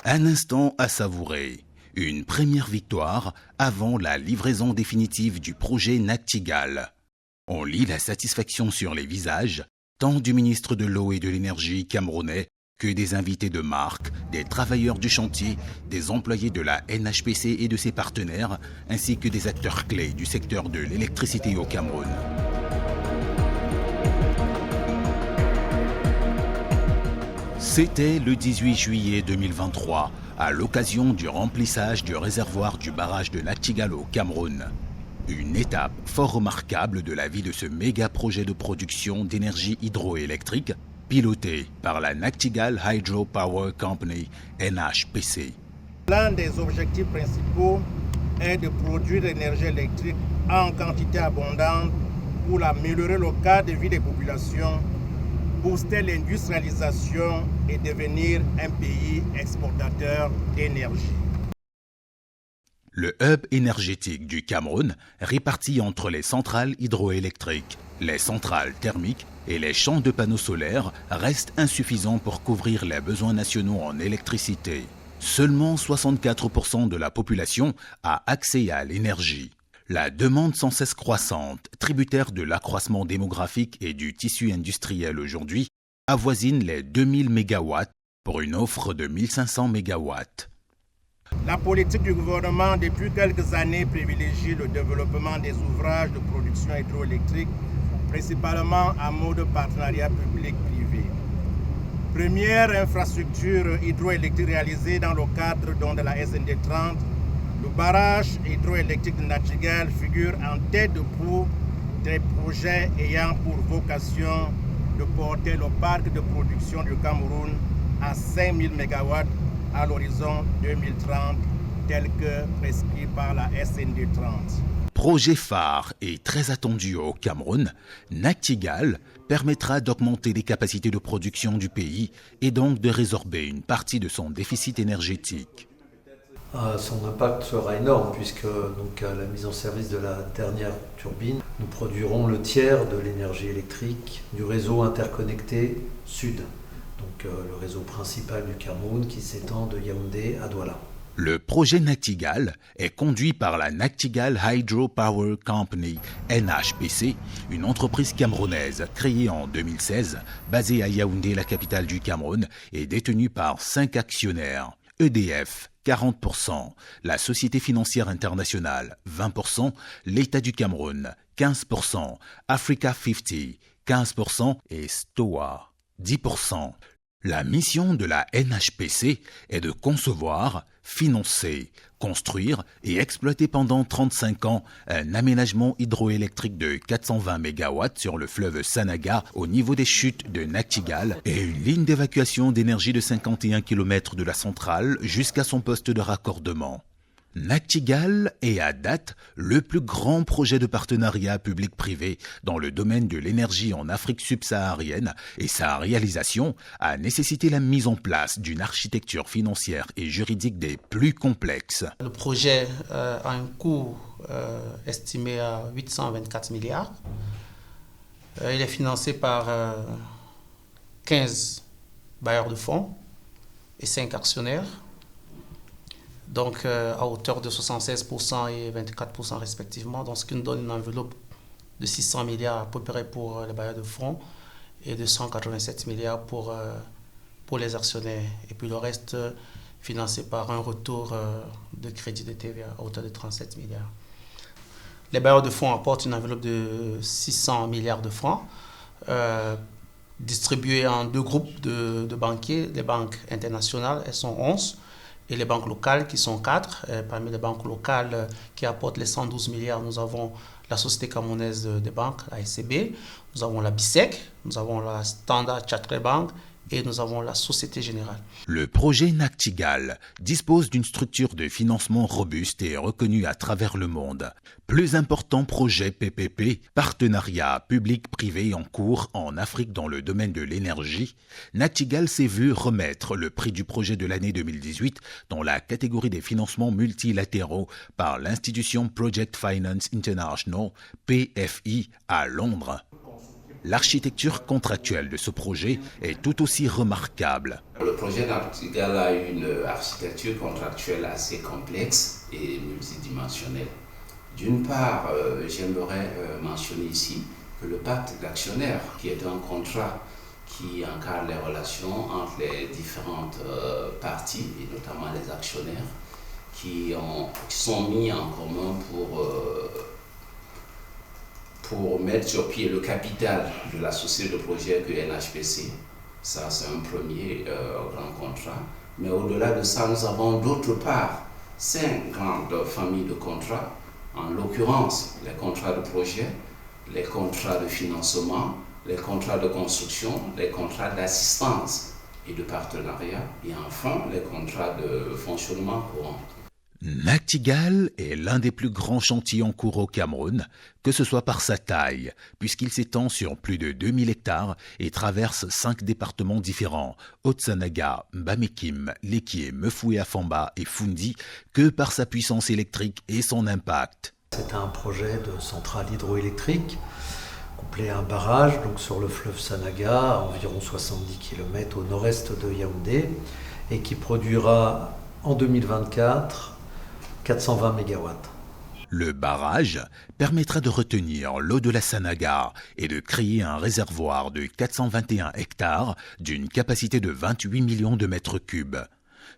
Un instant à savourer. Une première victoire avant la livraison définitive du projet Nachtigal. On lit la satisfaction sur les visages, tant du ministre de l'Eau et de l'Énergie camerounais que des invités de marque, des travailleurs du chantier, des employés de la NHPC et de ses partenaires, ainsi que des acteurs clés du secteur de l'électricité au Cameroun. C'était le 18 juillet 2023, à l'occasion du remplissage du réservoir du barrage de Nachtigal au Cameroun. Une étape fort remarquable de la vie de ce méga projet de production d'énergie hydroélectrique piloté par la Nachtigal Hydro Power Company, NHPC. L'un des objectifs principaux est de produire l'énergie électrique en quantité abondante pour améliorer le cadre de vie des populations, booster l'industrialisation et devenir un pays exportateur d'énergie. Le hub énergétique du Cameroun, réparti entre les centrales hydroélectriques, les centrales thermiques et les champs de panneaux solaires, reste insuffisant pour couvrir les besoins nationaux en électricité. Seulement 64% de la population a accès à l'énergie. La demande sans cesse croissante, tributaire de l'accroissement démographique et du tissu industriel aujourd'hui, avoisine les 2000 MW pour une offre de 1500 MW. La politique du gouvernement depuis quelques années privilégie le développement des ouvrages de production hydroélectrique, principalement en mode partenariat public-privé. Première infrastructure hydroélectrique réalisée dans le cadre de la SND 30, le barrage hydroélectrique de Nachtigal figure en tête de poule des projets ayant pour vocation de porter le parc de production du Cameroun à 5000 MW à l'horizon 2030, tel que prescrit par la SND 30. Projet phare et très attendu au Cameroun, Nachtigal permettra d'augmenter les capacités de production du pays et donc de résorber une partie de son déficit énergétique. Son impact sera énorme puisque à la mise en service de la dernière turbine, nous produirons le tiers de l'énergie électrique du réseau interconnecté Sud, le réseau principal du Cameroun qui s'étend de Yaoundé à Douala. Le projet Nachtigal est conduit par la Nachtigal Hydro Power Company, NHPC, une entreprise camerounaise créée en 2016, basée à Yaoundé, la capitale du Cameroun, et détenue par 5 actionnaires. EDF, 40%, la Société financière internationale, 20%, l'État du Cameroun, 15%, Africa 50, 15% et STOA, 10%. La mission de la NHPC est de concevoir, financer, construire et exploiter pendant 35 ans un aménagement hydroélectrique de 420 MW sur le fleuve Sanaga au niveau des chutes de Nachtigal et une ligne d'évacuation d'énergie de 51 km de la centrale jusqu'à son poste de raccordement. Nachtigal est à date le plus grand projet de partenariat public-privé dans le domaine de l'énergie en Afrique subsaharienne et sa réalisation a nécessité la mise en place d'une architecture financière et juridique des plus complexes. Le projet a un coût estimé à 824 milliards. Il est financé par 15 bailleurs de fonds et 5 actionnaires. À hauteur de 76% et 24% respectivement, ce qui nous donne une enveloppe de 600 milliards à peu près pour les bailleurs de fonds et de 187 milliards pour les actionnaires. Et puis le reste financé par un retour de crédit de TVA à hauteur de 37 milliards. Les bailleurs de fonds apportent une enveloppe de 600 milliards de francs, distribués en 2 groupes de banquiers. Les banques internationales, elles sont 11. Et les banques locales qui sont 4. Parmi les banques locales qui apportent les 112 milliards, nous avons la Société camerounaise des banques, la SCB, nous avons la BISEC, nous avons la Standard Chartered Bank et nous avons la Société Générale. Le projet Nachtigal dispose d'une structure de financement robuste et reconnue à travers le monde. Plus important projet PPP, partenariat public-privé en cours en Afrique dans le domaine de l'énergie, Nachtigal s'est vu remettre le prix du projet de l'année 2018 dans la catégorie des financements multilatéraux par l'institution Project Finance International, PFI, à Londres. l'architecture contractuelle de ce projet est tout aussi remarquable. Le projet Nachtigal a une architecture contractuelle assez complexe et multidimensionnelle. D'une part, j'aimerais mentionner ici que le pacte d'actionnaires, qui est un contrat qui encadre les relations entre les différentes parties, et notamment les actionnaires, qui sont mis en commun pour mettre sur pied le capital de la société de projet que NHPC. Ça, c'est un premier grand contrat. Mais au-delà de ça, nous avons d'autre part 5 grandes familles de contrats, en l'occurrence les contrats de projet, les contrats de financement, les contrats de construction, les contrats d'assistance et de partenariat, et enfin les contrats de fonctionnement courant. Nachtigal est l'un des plus grands chantiers en cours au Cameroun, que ce soit par sa taille, puisqu'il s'étend sur plus de 2000 hectares et traverse 5 départements différents, Haut-Sanaga, Bamekim, Lekié, Mefoué-Afamba et Fundi, que par sa puissance électrique et son impact. C'est un projet de centrale hydroélectrique, couplé à un barrage donc sur le fleuve Sanaga, à environ 70 km au nord-est de Yaoundé, et qui produira en 2024 420 MW. Le barrage permettra de retenir l'eau de la Sanaga et de créer un réservoir de 421 hectares d'une capacité de 28 millions de mètres cubes.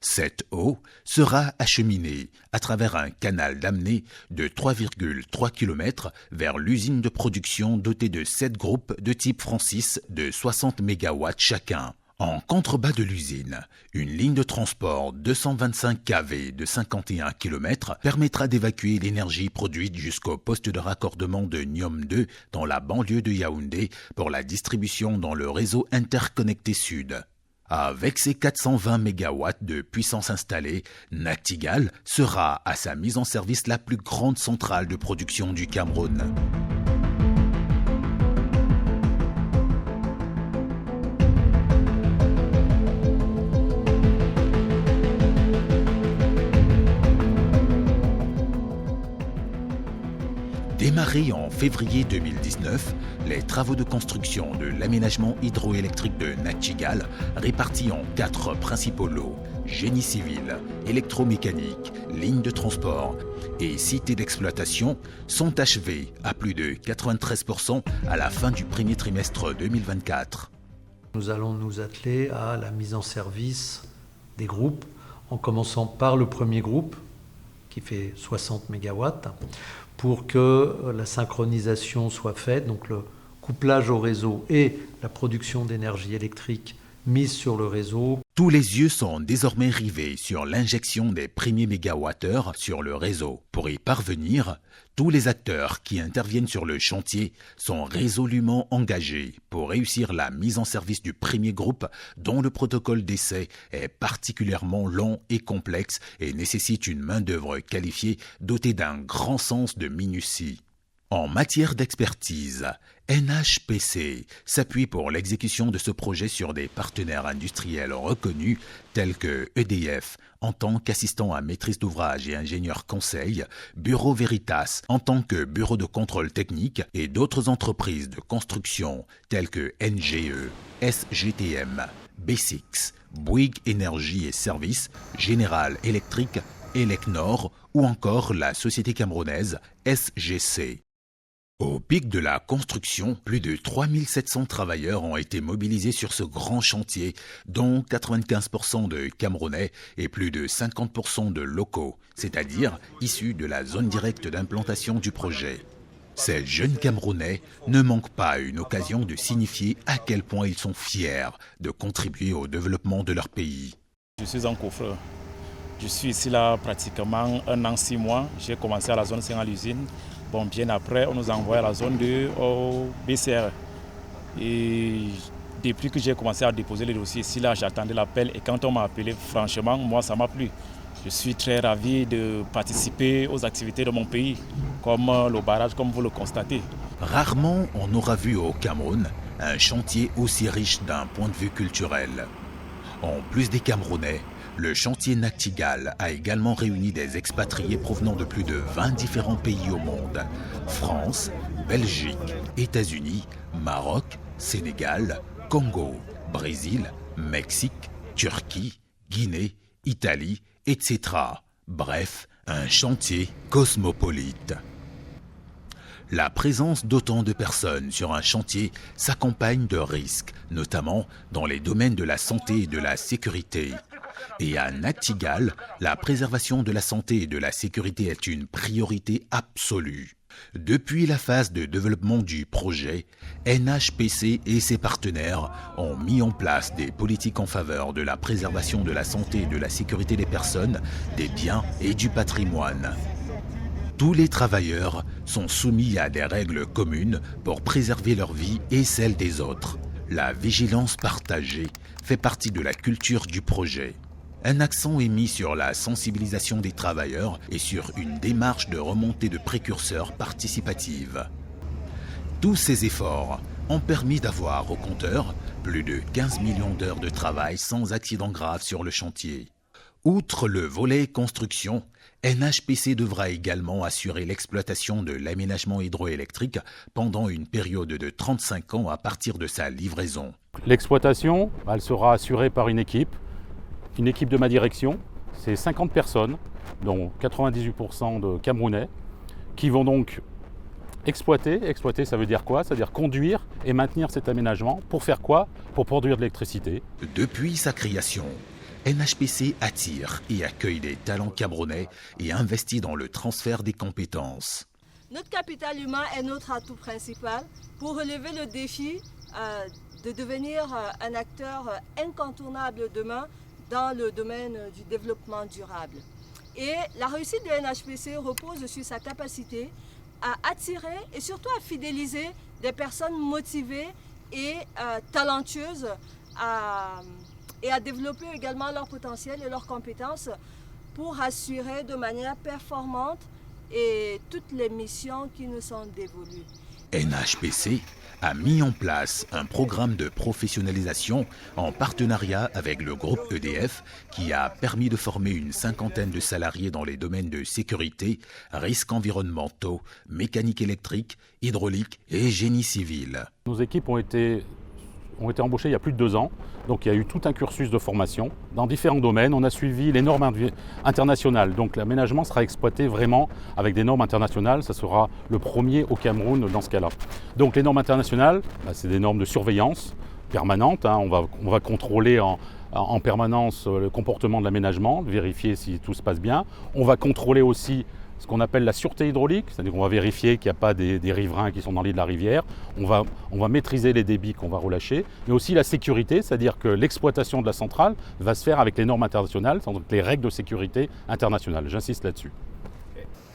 Cette eau sera acheminée à travers un canal d'amener de 3,3 km vers l'usine de production dotée de 7 groupes de type Francis de 60 MW chacun. En contrebas de l'usine, une ligne de transport 225 kV de 51 km permettra d'évacuer l'énergie produite jusqu'au poste de raccordement de Niom 2 dans la banlieue de Yaoundé pour la distribution dans le réseau interconnecté sud. Avec ses 420 MW de puissance installée, Nachtigal sera à sa mise en service la plus grande centrale de production du Cameroun. Démarrés en février 2019, les travaux de construction de l'aménagement hydroélectrique de Nachtigal, répartis en 4 principaux lots, génie civil, électromécanique, ligne de transport et cité d'exploitation, sont achevés à plus de 93% à la fin du premier trimestre 2024. Nous allons nous atteler à la mise en service des groupes, en commençant par le premier groupe, qui fait 60 MW, pour que la synchronisation soit faite, donc le couplage au réseau et la production d'énergie électrique mise sur le réseau. Tous les yeux sont désormais rivés sur l'injection des premiers mégawattheures sur le réseau. Pour y parvenir, tous les acteurs qui interviennent sur le chantier sont résolument engagés pour réussir la mise en service du premier groupe dont le protocole d'essai est particulièrement long et complexe et nécessite une main-d'œuvre qualifiée dotée d'un grand sens de minutie. En matière d'expertise, NHPC s'appuie pour l'exécution de ce projet sur des partenaires industriels reconnus tels que EDF en tant qu'assistant à maîtrise d'ouvrage et ingénieur conseil, Bureau Veritas en tant que bureau de contrôle technique et d'autres entreprises de construction telles que NGE, SGTM, B6, Bouygues Énergie et Services, General Electric, Elecnor ou encore la société camerounaise SGC. Au pic de la construction, plus de 3700 travailleurs ont été mobilisés sur ce grand chantier, dont 95% de Camerounais et plus de 50% de locaux, c'est-à-dire issus de la zone directe d'implantation du projet. Ces jeunes Camerounais ne manquent pas une occasion de signifier à quel point ils sont fiers de contribuer au développement de leur pays. Je suis un coffreur. Je suis ici là pratiquement 1 an, 6 mois. J'ai commencé à la zone 5 à l'usine. Bon, bien après, on nous a envoyé à la zone 2 au BCR. Et depuis que j'ai commencé à déposer les dossiers ici, là, j'attendais l'appel. Et quand on m'a appelé, franchement, moi, ça m'a plu. Je suis très ravi de participer aux activités de mon pays, comme le barrage, comme vous le constatez. Rarement on aura vu au Cameroun un chantier aussi riche d'un point de vue culturel. En plus des Camerounais, le chantier Nachtigal a également réuni des expatriés provenant de plus de 20 différents pays au monde. France, Belgique, États-Unis, Maroc, Sénégal, Congo, Brésil, Mexique, Turquie, Guinée, Italie, etc. Bref, un chantier cosmopolite. La présence d'autant de personnes sur un chantier s'accompagne de risques, notamment dans les domaines de la santé et de la sécurité. Et à Nachtigal, la préservation de la santé et de la sécurité est une priorité absolue. Depuis la phase de développement du projet, NHPC et ses partenaires ont mis en place des politiques en faveur de la préservation de la santé et de la sécurité des personnes, des biens et du patrimoine. Tous les travailleurs sont soumis à des règles communes pour préserver leur vie et celle des autres. La vigilance partagée fait partie de la culture du projet. Un accent est mis sur la sensibilisation des travailleurs et sur une démarche de remontée de précurseurs participative. Tous ces efforts ont permis d'avoir au compteur plus de 15 millions d'heures de travail sans accident grave sur le chantier. Outre le volet construction, NHPC devra également assurer l'exploitation de l'aménagement hydroélectrique pendant une période de 35 ans à partir de sa livraison. L'exploitation, elle sera assurée par une équipe de ma direction. C'est 50 personnes, dont 98% de Camerounais, qui vont donc exploiter. Exploiter, ça veut dire quoi? Ça veut dire conduire et maintenir cet aménagement. Pour faire quoi? Pour produire de l'électricité. Depuis sa création, NHPC attire et accueille des talents camerounais et investit dans le transfert des compétences. Notre capital humain est notre atout principal pour relever le défi de devenir un acteur incontournable demain dans le domaine du développement durable. Et la réussite de NHPC repose sur sa capacité à attirer et surtout à fidéliser des personnes motivées et talentueuses et à développer également leur potentiel et leurs compétences pour assurer de manière performante et toutes les missions qui nous sont dévolues. NHPC a mis en place un programme de professionnalisation en partenariat avec le groupe EDF qui a permis de former une 50aine de salariés dans les domaines de sécurité, risques environnementaux, mécanique électrique, hydraulique et génie civil. Nos équipes ont été embauchées il y a plus de 2 ans, donc il y a eu tout un cursus de formation dans différents domaines. On a suivi les normes internationales, donc l'aménagement sera exploité vraiment avec des normes internationales. Ça sera le premier au Cameroun dans ce cas-là. Donc les normes internationales, c'est des normes de surveillance permanente. On va contrôler en permanence le comportement de l'aménagement, vérifier si tout se passe bien. On va contrôler aussi ce qu'on appelle la sûreté hydraulique, c'est-à-dire qu'on va vérifier qu'il n'y a pas des riverains qui sont dans l'île de la rivière. On va maîtriser les débits qu'on va relâcher, mais aussi la sécurité, c'est-à-dire que l'exploitation de la centrale va se faire avec les normes internationales, donc les règles de sécurité internationales. J'insiste là-dessus.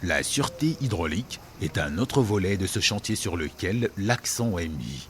La sûreté hydraulique est un autre volet de ce chantier sur lequel l'accent est mis.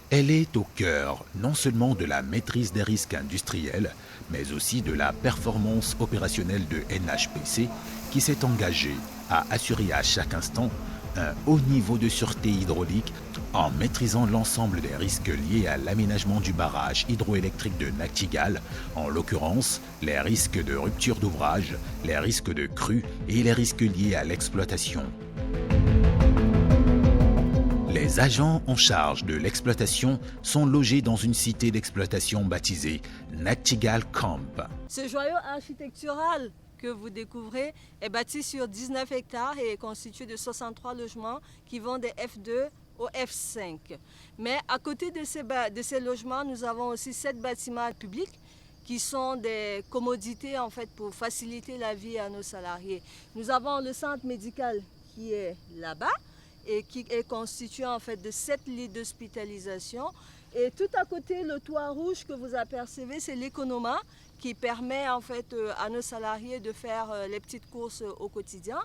Elle est au cœur non seulement de la maîtrise des risques industriels, mais aussi de la performance opérationnelle de NHPC qui s'est engagé à assurer à chaque instant un haut niveau de sûreté hydraulique en maîtrisant l'ensemble des risques liés à l'aménagement du barrage hydroélectrique de Nachtigal, en l'occurrence les risques de rupture d'ouvrage, les risques de crue et les risques liés à l'exploitation. Les agents en charge de l'exploitation sont logés dans une cité d'exploitation baptisée Nachtigal Camp. Ce joyau architectural que vous découvrez est bâti sur 19 hectares et est constitué de 63 logements qui vont des F2 au F5. Mais à côté de ces logements, nous avons aussi 7 bâtiments publics qui sont des commodités en fait pour faciliter la vie à nos salariés. Nous avons le centre médical qui est là-bas et qui est constitué en fait de 7 lits d'hospitalisation. Et tout à côté, le toit rouge que vous apercevez, c'est l'économa qui permet en fait à nos salariés de faire les petites courses au quotidien.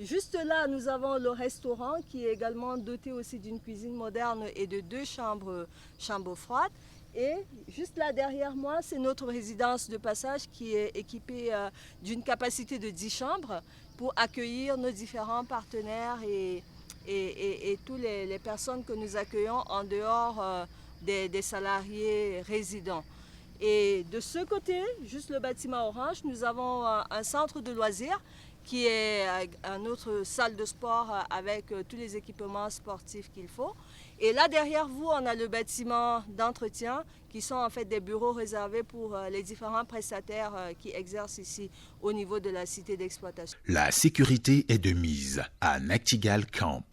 Juste là, nous avons le restaurant qui est également doté aussi d'une cuisine moderne et de 2 chambres froides. Et juste là derrière moi, c'est notre résidence de passage qui est équipée d'une capacité de 10 chambres pour accueillir nos différents partenaires et toutes les personnes que nous accueillons en dehors des salariés résidents. Et de ce côté, juste le bâtiment orange, nous avons un centre de loisirs qui est une autre salle de sport avec tous les équipements sportifs qu'il faut. Et là derrière vous, on a le bâtiment d'entretien qui sont en fait des bureaux réservés pour les différents prestataires qui exercent ici au niveau de la cité d'exploitation. La sécurité est de mise à Nachtigal Camp.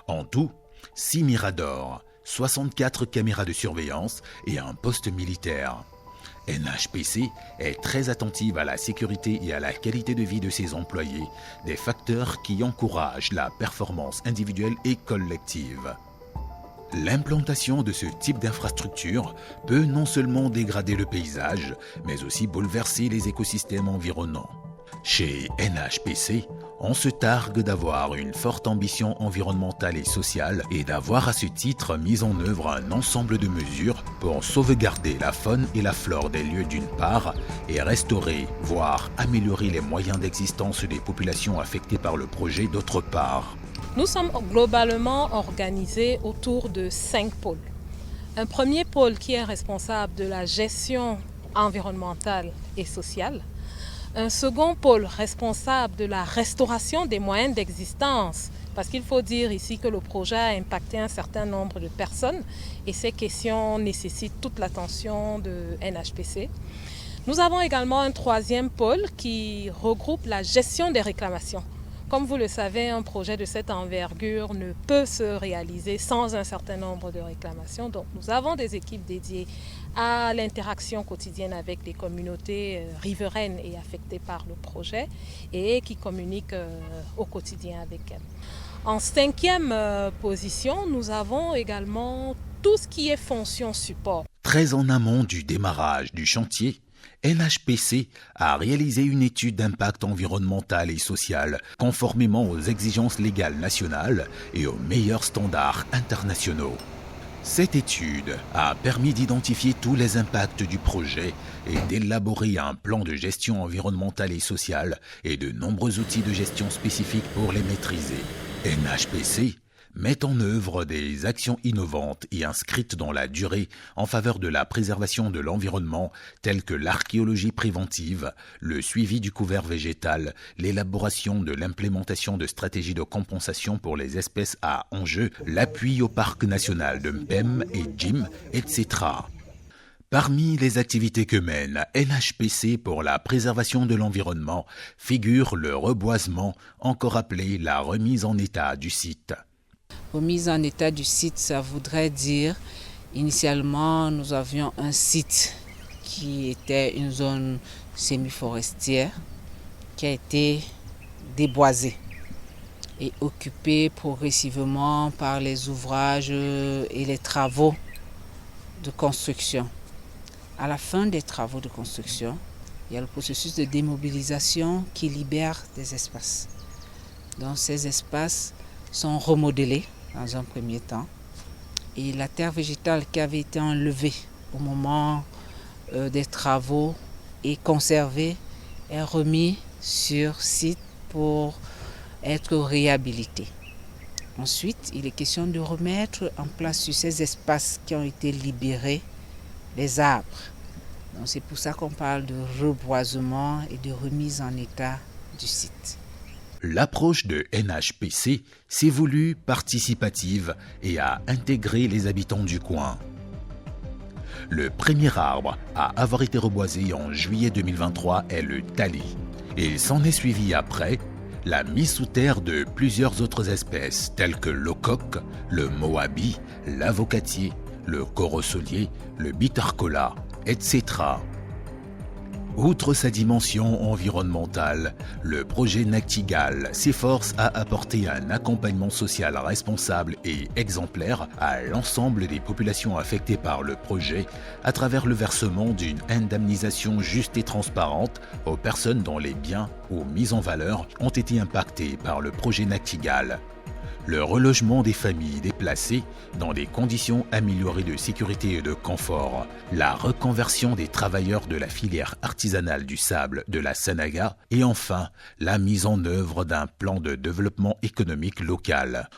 En tout, 6 miradors, 64 caméras de surveillance et un poste militaire. NHPC est très attentive à la sécurité et à la qualité de vie de ses employés, des facteurs qui encouragent la performance individuelle et collective. L'implantation de ce type d'infrastructure peut non seulement dégrader le paysage, mais aussi bouleverser les écosystèmes environnants. Chez NHPC, on se targue d'avoir une forte ambition environnementale et sociale et d'avoir à ce titre mis en œuvre un ensemble de mesures pour sauvegarder la faune et la flore des lieux d'une part et restaurer, voire améliorer les moyens d'existence des populations affectées par le projet d'autre part. Nous sommes globalement organisés autour de 5 pôles. Un premier pôle qui est responsable de la gestion environnementale et sociale. Un second pôle responsable de la restauration des moyens d'existence, parce qu'il faut dire ici que le projet a impacté un certain nombre de personnes et ces questions nécessitent toute l'attention de NHPC. Nous avons également un troisième pôle qui regroupe la gestion des réclamations. Comme vous le savez, un projet de cette envergure ne peut se réaliser sans un certain nombre de réclamations. Donc nous avons des équipes dédiées à l'interaction quotidienne avec les communautés riveraines et affectées par le projet et qui communiquent au quotidien avec elles. En cinquième position, nous avons également tout ce qui est fonction support. Très en amont du démarrage du chantier, NHPC a réalisé une étude d'impact environnemental et social conformément aux exigences légales nationales et aux meilleurs standards internationaux. Cette étude a permis d'identifier tous les impacts du projet et d'élaborer un plan de gestion environnementale et sociale et de nombreux outils de gestion spécifiques pour les maîtriser. NHPC met en œuvre des actions innovantes et inscrites dans la durée en faveur de la préservation de l'environnement, telles que l'archéologie préventive, le suivi du couvert végétal, l'élaboration de l'implémentation de stratégies de compensation pour les espèces à enjeu, l'appui au parc national de Mpem et Jim, etc. Parmi les activités que mène NHPC pour la préservation de l'environnement figure le reboisement, encore appelé la remise en état du site. Remise en état du site, ça voudrait dire, initialement, nous avions un site qui était une zone semi-forestière qui a été déboisée et occupée progressivement par les ouvrages et les travaux de construction. À la fin des travaux de construction, il y a le processus de démobilisation qui libère des espaces. Donc ces espaces sont remodelés dans un premier temps et la terre végétale qui avait été enlevée au moment des travaux et conservée est remise sur site pour être réhabilitée. Ensuite, il est question de remettre en place sur ces espaces qui ont été libérés les arbres. Donc c'est pour ça qu'on parle de reboisement et de remise en état du site. L'approche de NHPC s'est voulue participative et a intégré les habitants du coin. Le premier arbre à avoir été reboisé en juillet 2023 est le tali. Il s'en est suivi après la mise sous terre de plusieurs autres espèces telles que l'ocoque, le moabi, l'avocatier, le corosolier, le bitarcola, etc. Outre sa dimension environnementale, le projet Nachtigal s'efforce à apporter un accompagnement social responsable et exemplaire à l'ensemble des populations affectées par le projet à travers le versement d'une indemnisation juste et transparente aux personnes dont les biens ou mises en valeur ont été impactés par le projet Nachtigal. Le relogement des familles déplacées dans des conditions améliorées de sécurité et de confort, la reconversion des travailleurs de la filière artisanale du sable de la Sanaga et enfin la mise en œuvre d'un plan de développement économique local.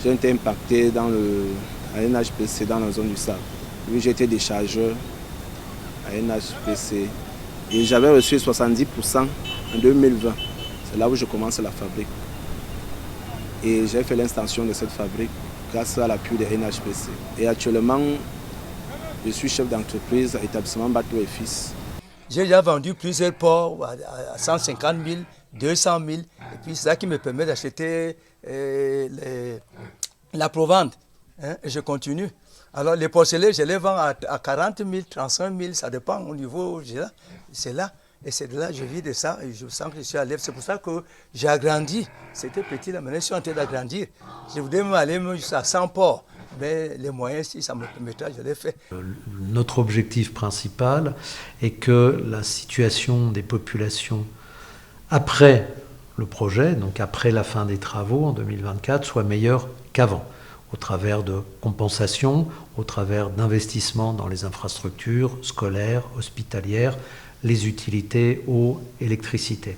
J'ai été impacté à NHPC dans la zone du sable. Oui, j'étais déchargeur à NHPC et j'avais reçu 70% en 2020. C'est là où je commence la fabrique. Et j'ai fait l'extension de cette fabrique grâce à l'appui de NHPC. Et actuellement, je suis chef d'entreprise à l'établissement Bateau et Fils. J'ai déjà vendu plusieurs ports à 150 000, 200 000. Et puis c'est ça qui me permet d'acheter la provente. Et je continue. Alors les porcelains, je les vends à 40 000, 35 000, ça dépend au niveau. C'est là. Et c'est de là que je vis de ça et je sens que je suis à l'aise. C'est pour ça que j'ai agrandi. C'était petit là, maintenant je suis en train d'agrandir. Je voudrais même aller jusqu'à 100 ports. Mais les moyens, si ça me permettra, je l'ai fait. Notre objectif principal est que la situation des populations après le projet, donc après la fin des travaux en 2024, soit meilleure qu'avant, au travers de compensations, au travers d'investissements dans les infrastructures scolaires, hospitalières, les utilités, eau, électricité.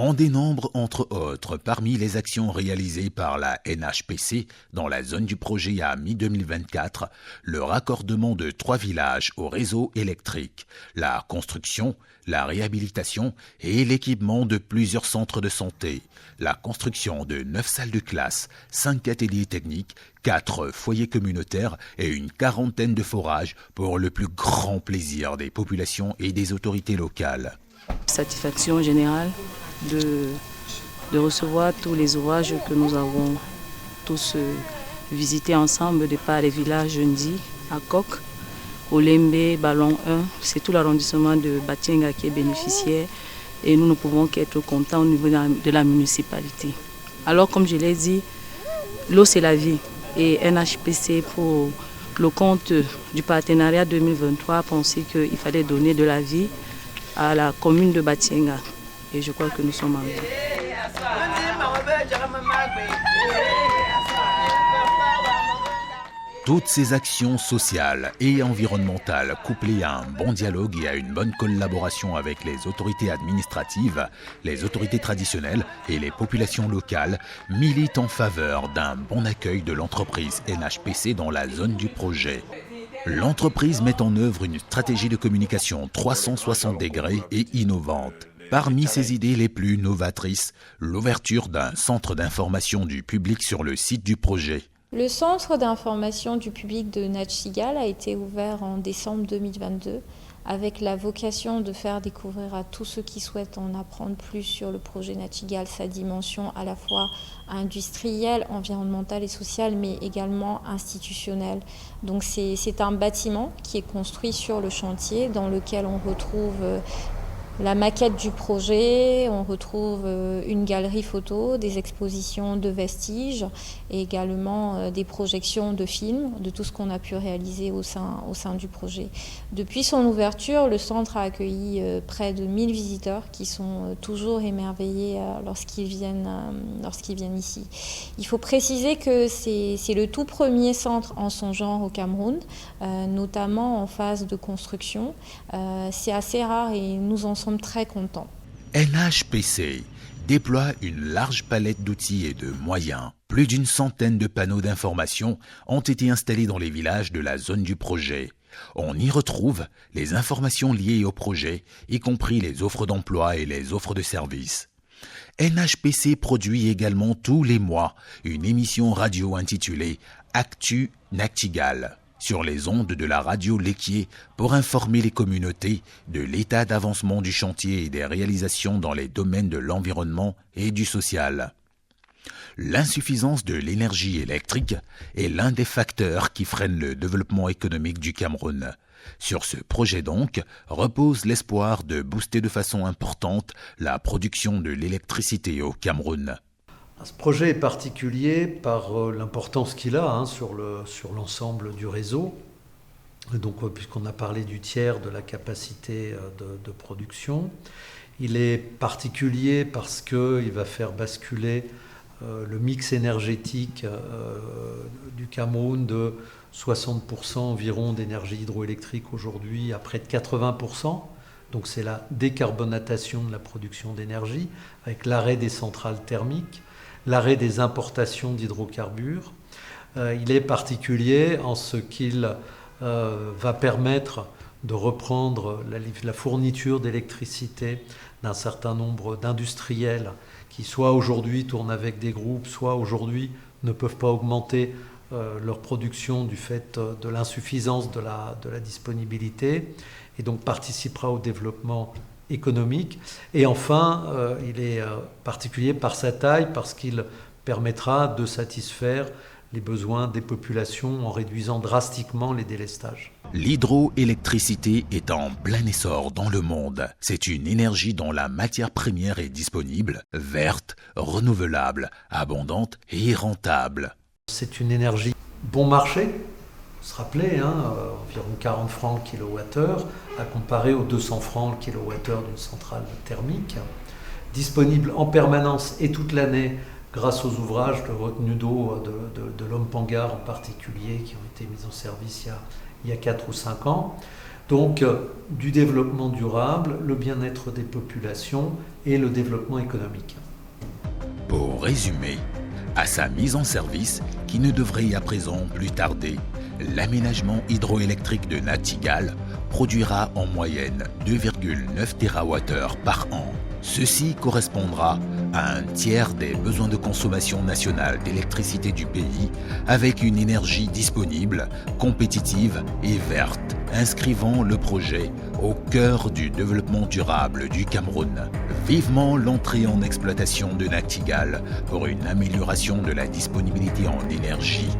On dénombre entre autres parmi les actions réalisées par la NHPC dans la zone du projet à mi-2024, le raccordement de 3 villages au réseau électrique, la construction, la réhabilitation et l'équipement de plusieurs centres de santé, la construction de 9 salles de classe, 5 ateliers techniques, 4 foyers communautaires et une quarantaine de forages pour le plus grand plaisir des populations et des autorités locales. Satisfaction générale de recevoir tous les ouvrages que nous avons tous visités ensemble de par les villages Jendi, à Coq, Olembe, Ballon 1. C'est tout l'arrondissement de Batienga qui est bénéficiaire et nous ne pouvons qu'être contents au niveau de la municipalité. Alors comme je l'ai dit, l'eau c'est la vie et NHPC pour le compte du partenariat 2023 a pensé qu'il fallait donner de la vie à la commune de Batienga. Et je crois que nous sommes arrivés. Toutes ces actions sociales et environnementales, couplées à un bon dialogue et à une bonne collaboration avec les autorités administratives, les autorités traditionnelles et les populations locales, militent en faveur d'un bon accueil de l'entreprise NHPC dans la zone du projet. L'entreprise met en œuvre une stratégie de communication 360 degrés et innovante. Parmi ses idées les plus novatrices, l'ouverture d'un centre d'information du public sur le site du projet. Le centre d'information du public de Nachtigal a été ouvert en décembre 2022 avec la vocation de faire découvrir à tous ceux qui souhaitent en apprendre plus sur le projet Nachtigal, sa dimension à la fois industrielle, environnementale et sociale, mais également institutionnelle. Donc c'est un bâtiment qui est construit sur le chantier dans lequel on retrouve la maquette du projet, on retrouve une galerie photo, des expositions de vestiges et également des projections de films, de tout ce qu'on a pu réaliser au sein du projet. Depuis son ouverture, le centre a accueilli près de 1000 visiteurs qui sont toujours émerveillés lorsqu'ils viennent ici. Il faut préciser que c'est le tout premier centre en son genre au Cameroun, notamment en phase de construction. C'est assez rare et nous en sommes très contents. NHPC déploie une large palette d'outils et de moyens. Plus d'une centaine de panneaux d'information ont été installés dans les villages de la zone du projet. On y retrouve les informations liées au projet, y compris les offres d'emploi et les offres de services. NHPC produit également tous les mois une émission radio intitulée Actu Nachtigal sur les ondes de la radio Lequier pour informer les communautés de l'état d'avancement du chantier et des réalisations dans les domaines de l'environnement et du social. L'insuffisance de l'énergie électrique est l'un des facteurs qui freinent le développement économique du Cameroun. Sur ce projet donc repose l'espoir de booster de façon importante la production de l'électricité au Cameroun. Ce projet est particulier par l'importance qu'il a sur l'ensemble du réseau. Donc, puisqu'on a parlé du tiers de la capacité de production, il est particulier parce qu'il va faire basculer le mix énergétique du Cameroun de 60% environ d'énergie hydroélectrique aujourd'hui à près de 80%. Donc c'est la décarbonatation de la production d'énergie avec l'arrêt des centrales thermiques, l'arrêt des importations d'hydrocarbures. Il est particulier en ce qu'il va permettre de reprendre la fourniture d'électricité d'un certain nombre d'industriels qui soit aujourd'hui tournent avec des groupes, soit aujourd'hui ne peuvent pas augmenter leur production du fait de l'insuffisance de la disponibilité et donc participera au développement économique. Et enfin, il est particulier par sa taille parce qu'il permettra de satisfaire les besoins des populations en réduisant drastiquement les délestages. L'hydroélectricité est en plein essor dans le monde. C'est une énergie dont la matière première est disponible, verte, renouvelable, abondante et rentable. C'est une énergie bon marché, se rappeler, environ 40 francs le kilowattheure, à comparer aux 200 francs le kilowattheure d'une centrale thermique, disponible en permanence et toute l'année grâce aux ouvrages de retenue d'eau de l'Ompangare en particulier, qui ont été mis en service il y a 4 ou 5 ans. Donc, du développement durable, le bien-être des populations et le développement économique. Pour résumer, à sa mise en service, qui ne devrait à présent plus tarder, l'aménagement hydroélectrique de Nachtigal produira en moyenne 2,9 TWh par an. Ceci correspondra à un tiers des besoins de consommation nationale d'électricité du pays, avec une énergie disponible, compétitive et verte, inscrivant le projet au cœur du développement durable du Cameroun. Vivement l'entrée en exploitation de Nachtigal pour une amélioration de la disponibilité en énergie.